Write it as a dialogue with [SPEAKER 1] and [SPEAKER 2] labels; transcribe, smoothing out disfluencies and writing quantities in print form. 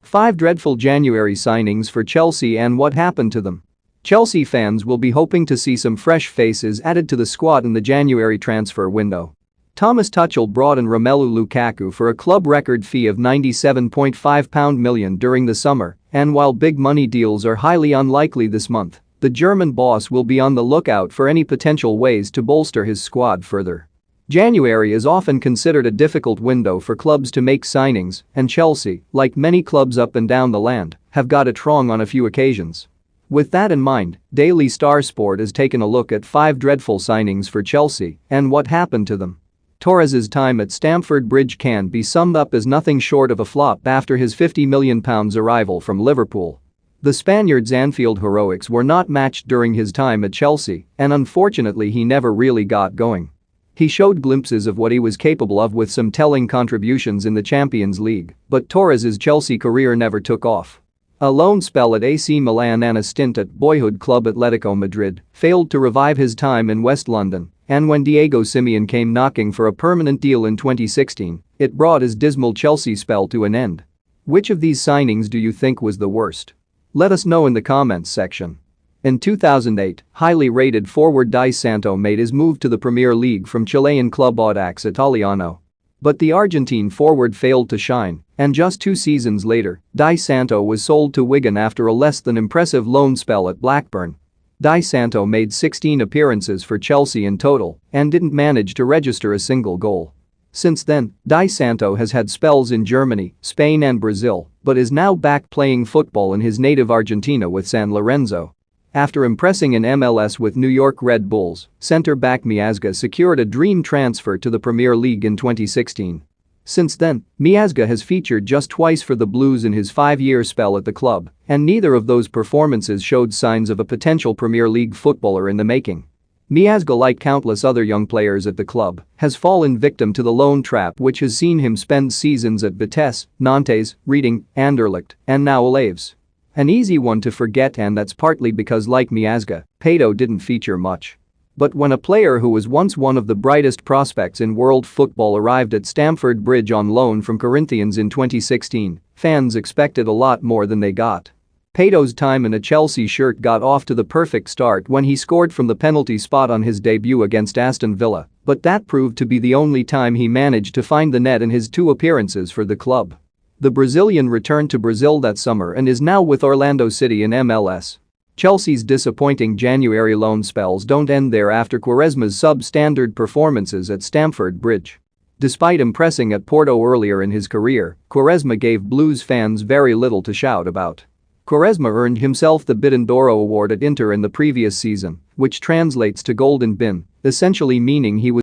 [SPEAKER 1] 5 dreadful January signings for Chelsea and what happened to them. Chelsea fans will be hoping to see some fresh faces added to the squad in the January transfer window. Thomas Tuchel brought in Romelu Lukaku for a club record fee of £97.5 million during the summer, and while big money deals are highly unlikely this month, the German boss will be on the lookout for any potential ways to bolster his squad further. January is often considered a difficult window for clubs to make signings, and Chelsea, like many clubs up and down the land, have got it wrong on a few occasions. With that in mind, Daily Star Sport has taken a look at 5 dreadful signings for Chelsea and what happened to them. Torres's time at Stamford Bridge can be summed up as nothing short of a flop after his £50 million arrival from Liverpool. The Spaniard's Anfield heroics were not matched during his time at Chelsea, and unfortunately he never really got going. He showed glimpses of what he was capable of with some telling contributions in the Champions League, but Torres's Chelsea career never took off. A loan spell at AC Milan and a stint at boyhood club Atletico Madrid failed to revive his time in West London, and when Diego Simeone came knocking for a permanent deal in 2016, it brought his dismal Chelsea spell to an end. Which of these signings do you think was the worst? Let us know in the comments section. In 2008, highly rated forward Di Santo made his move to the Premier League from Chilean club Audax Italiano. But the Argentine forward failed to shine, and just 2 seasons later, Di Santo was sold to Wigan after a less than impressive loan spell at Blackburn. Di Santo made 16 appearances for Chelsea in total and didn't manage to register a single goal. Since then, Di Santo has had spells in Germany, Spain and Brazil, but is now back playing football in his native Argentina with San Lorenzo. After impressing in MLS with New York Red Bulls, centre-back Miazga secured a dream transfer to the Premier League in 2016. Since then, Miazga has featured just twice for the Blues in his 5-year spell at the club, and neither of those performances showed signs of a potential Premier League footballer in the making. Miazga, like countless other young players at the club, has fallen victim to the loan trap, which has seen him spend seasons at Vitesse, Nantes, Reading, Anderlecht, and now Alaves. An easy one to forget, and that's partly because, like Miazga, Pato didn't feature much. But when a player who was once one of the brightest prospects in world football arrived at Stamford Bridge on loan from Corinthians in 2016, fans expected a lot more than they got. Pato's time in a Chelsea shirt got off to the perfect start when he scored from the penalty spot on his debut against Aston Villa, but that proved to be the only time he managed to find the net in his 2 appearances for the club. The Brazilian returned to Brazil that summer and is now with Orlando City in MLS. Chelsea's disappointing January loan spells don't end there after Quaresma's substandard performances at Stamford Bridge. Despite impressing at Porto earlier in his career, Quaresma gave Blues fans very little to shout about. Quaresma earned himself the Ballon d'Or award at Inter in the previous season, which translates to Golden Bin, essentially meaning he was